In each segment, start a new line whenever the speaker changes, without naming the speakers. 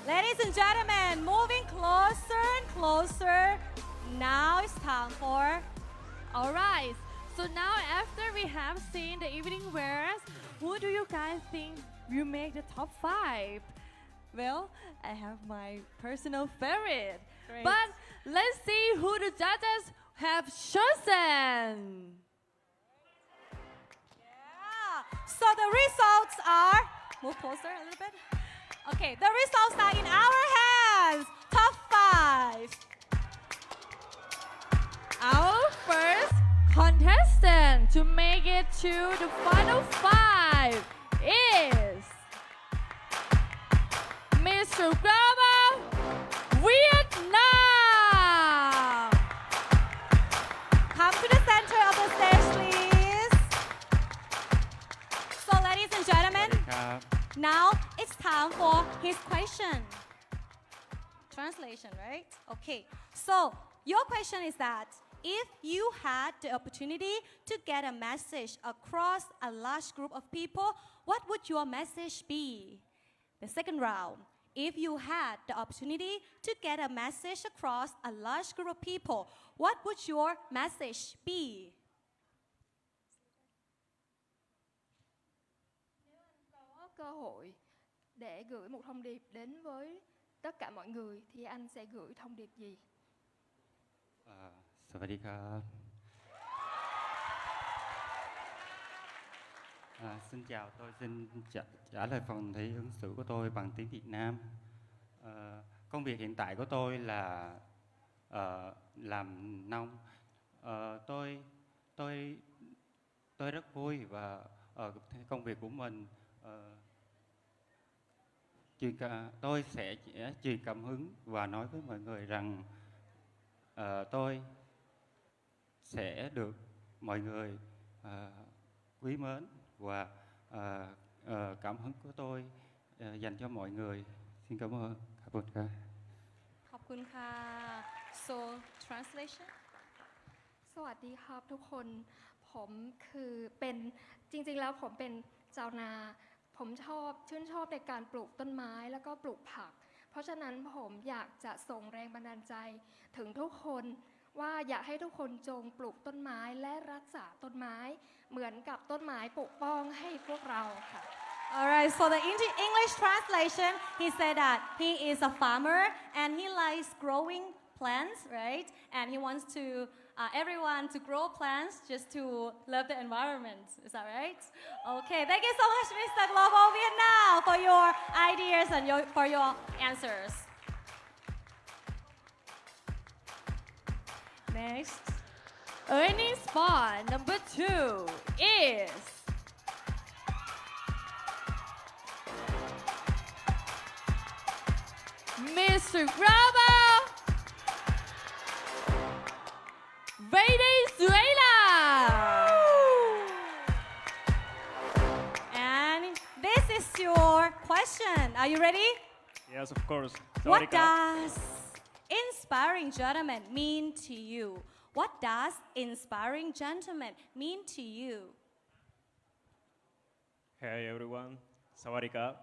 Ladies and gentlemen, moving closer and closer. Now it's time for.
Alright, so now after we have seen the evening wears, who do you guys think will make the top 5? Well, I have my personal favorite.
Great.
But let's see who the judges have chosen.
Yeah. So the results are. Move closer a little bit. Okay, the results are in our hands. Top 5.
Our first contestant to make it to the final 5 is Mr. Graba, Vietnam.
Come to the center of the stage, please. So, ladies and gentlemen,
ครับ
now it's time for his question. Translation, right? Okay. So, your question is that if you had the opportunity to get a message across a large group of people, what would your message be? The second round. If you had the opportunity to get a message across a large group of people, what would your message be?
Có cơ hội để gửi một thông điệp đến với tất cả mọi người thì anh sẽ gửi thông điệp gì?
สวัสดีครับ Xin chào, tôi xin trả lời phần thi ứng xử của tôi bằng tiếng Việt Nam. Công việc hiện tại của tôi là làm nông. Tôi rất vui và ở công việc của mình tôi sẽ truyền cảm hứng và nói với mọi người rằng tôi sẽ được mọi người quý mến và cảm hứng của tôi dành cho mọi người. Xin cảm ơn. Cảm ơn các.
ขอบคุณค่ะ So translation
สวัสดีครับทุกคนผมคือเป็นจริงๆแล้วผมเป็นชาวนาผมชื่นชอบในการปลูกต้นไม้แล้วก็ปลูกผักเพราะฉะนั้นผมอยากจะส่งแรงบันดาลใจถึงทุกคนว่าอยากให้ทุกคนจงปลูกต้นไม้และรักษาต้นไม้เหมือนกับต้นไม้ปกป้องให้พวกเราค่ะ
Alright, so the English translation, he said that he is a farmer and he likes growing plants, right? And he wants to everyone to grow plants just to love the environment. Is that right? Okay, thank you so much, Mr. Global Vietnam, for your ideas and for your answers. Next.
Earning spot number 2 is Mr. Graba, Venezuela.
And this is your question. Are you ready?
Yes, of course.
What does inspiring gentleman mean to you? What does inspiring gentleman mean to you?
Hey everyone, Sawadee.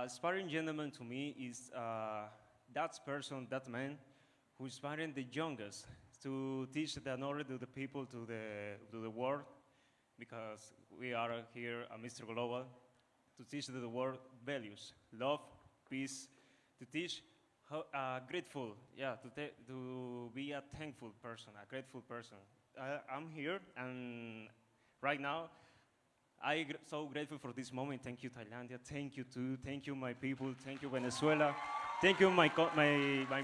Inspiring gentleman to me is that man who is inspiring the youngest to teach the knowledge to the people, to the world, because we are here at Mr. Global to teach the world values, love, peace, to teach how grateful, to be a thankful person, a grateful person. I'm here, and right now, I'm so grateful for this moment. Thank you, Thailandia. Thank you, too. Thank you, my people. Thank you, Venezuela. Thank you, my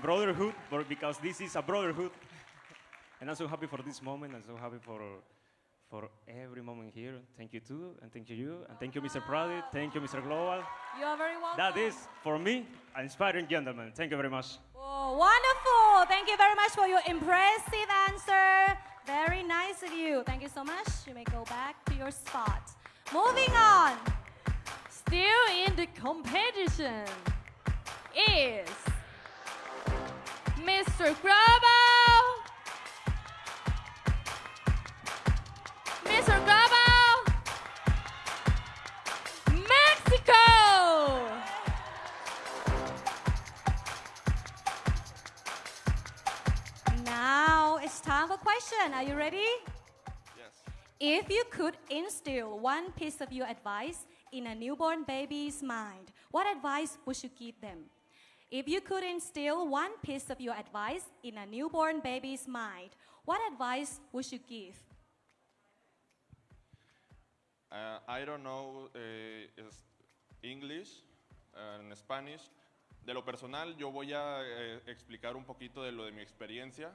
brotherhood, because this is a brotherhood. And I'm so happy for this moment. I'm so happy for every moment here. Thank you, too. And thank you. And thank you, Mr. Pradit. Thank you, Mr. Global.
You are very welcome.
That is, for me, an inspiring gentleman. Thank you very much.
Oh, wonderful. Thank you very much for your impressive answer. Very nice of you. Thank you so much. You may go back to your spot. Moving on.
Still in the competition is Mr. Graba, Mr. Graba,
question. Are you ready?
Yes.
If you could instill one piece of your advice in a newborn baby's mind, what advice would you give them? If you could instill one piece of your advice in a newborn baby's mind, what advice would you give?
I don't know English, en Spanish. De lo personal, yo voy a explicar un poquito de lo de mi experiencia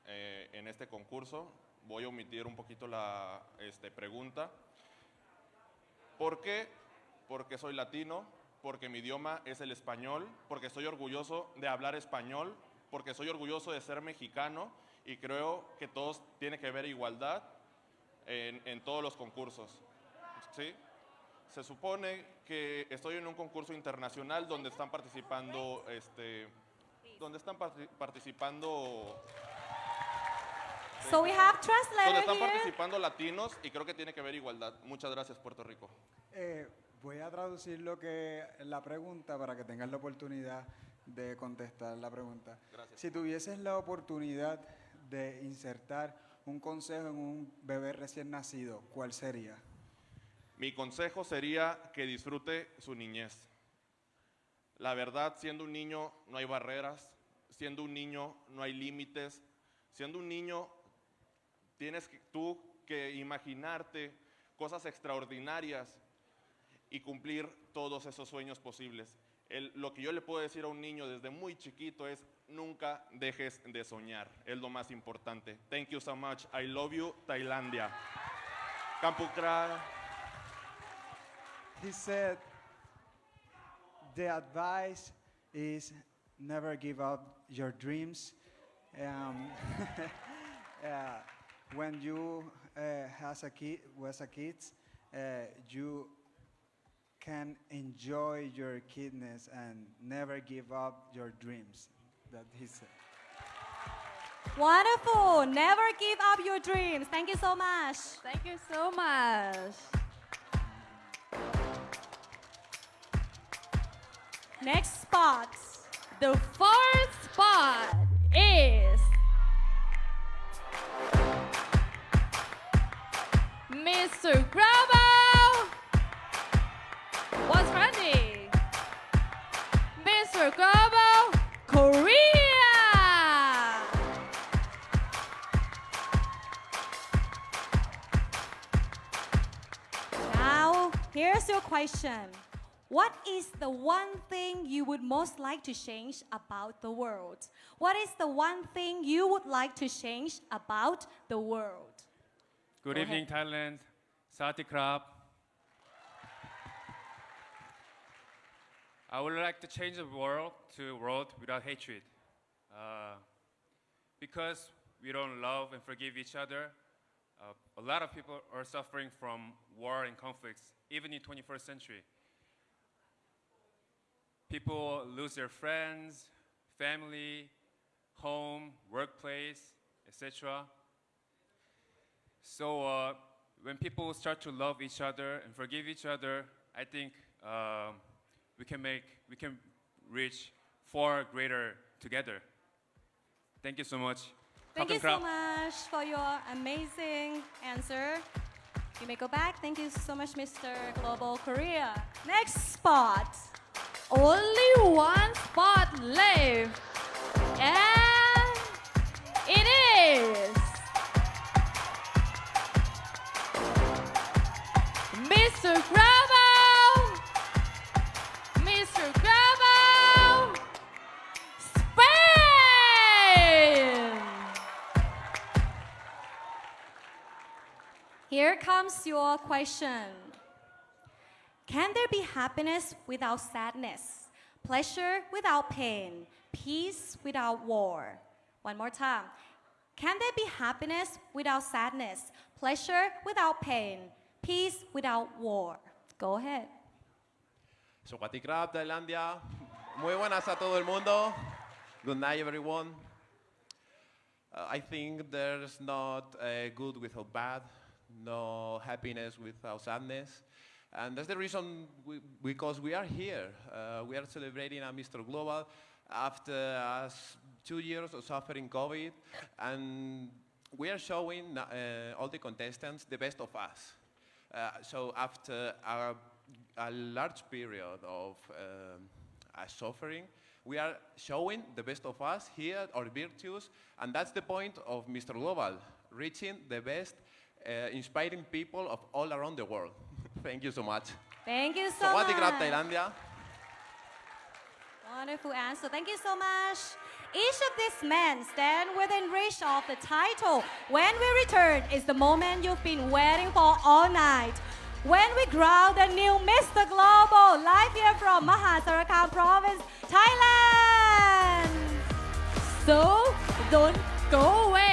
en este concurso. Voy a omitir un poquito la pregunta. ¿Por qué? Porque soy latino, porque mi idioma es el español, porque estoy orgulloso de hablar español, porque soy orgulloso de ser mexicano y creo que todos tienen que haber igualdad en todos los concursos. ¿Sí? Se supone que estoy en un concurso internacional donde están participando,
So we have
donde
translator
están
here.
participando latinos y creo que tiene que haber igualdad. Muchas gracias, Puerto Rico.
Voy a traducir la pregunta para que tengas la oportunidad de contestar la pregunta.
Gracias.
Si tuvieses la oportunidad de insertar un consejo en un bebé recién nacido, ¿cuál sería?
Mi consejo sería que disfrute su niñez. La verdad, siendo un niño no hay barreras, siendo un niño no hay límites, siendo un niño tienes tú que imaginarte cosas extraordinarias y cumplir todos esos sueños posibles. Lo que yo le puedo decir a un niño desde muy chiquito es nunca dejes de soñar, es lo más importante. Thank you so much, I love you, Tailandia. Kampukra.
He said, the advice is never give up your dreams. When you was a kid, you can enjoy your kidness and never give up your dreams. That he said.
Wonderful. Never give up your dreams. Thank you so much.
Thank you so much.
Next spot.
The fourth spot is Mr. Grabo. What's ready? Mr. Grabo, Korea.
Now, here's your question. What is the one thing you would most like to change about the world? What is the one thing you would like to change about the world?
Good
Go
evening, Thailand. Sati Krab. I would like to change the world to a world without hatred. Because we don't love and forgive each other, a lot of people are suffering from war and conflicts, even in 21st century. People lose their friends, family, home, workplace, etc. So when people start to love each other and forgive each other, I think we can reach far greater together. Thank you so much.
Thank you
Kapten
so
Krab.
much for your amazing answer. You may go back. Thank you so much, Mr. Global Korea. Next spot.
Only one spot left. And it is Mr. Grabo. Mr. Grabo. Spain.
Here comes your question. Can there be happiness without sadness? Pleasure without pain? Peace without war? One more time. Can there be happiness without sadness? Pleasure without pain? Peace without war? Go ahead.
Sukati Krab, Tailandia. Muy buenas a todo el mundo. Good night, everyone. I think there's not good without bad, no happiness without sadness. And that's the reason because we are here. We are celebrating a Mr. Global after 2 years of suffering COVID. And we are showing all the contestants the best of us. So after a large period of suffering, we are showing the best of us here, our virtues, and that's the point of Mr. Global, reaching the best, inspiring people of all around the world. Thank you so much.
Thank you so
Sawadee krap,
much.
Thailandia.
Wonderful answer. Thank you so much. Each of these men stand within reach of the title. When we return is the moment you've been waiting for all night. When we crown the new Mr. Global, live here from Mahasarakam province, Thailand.
So don't go away.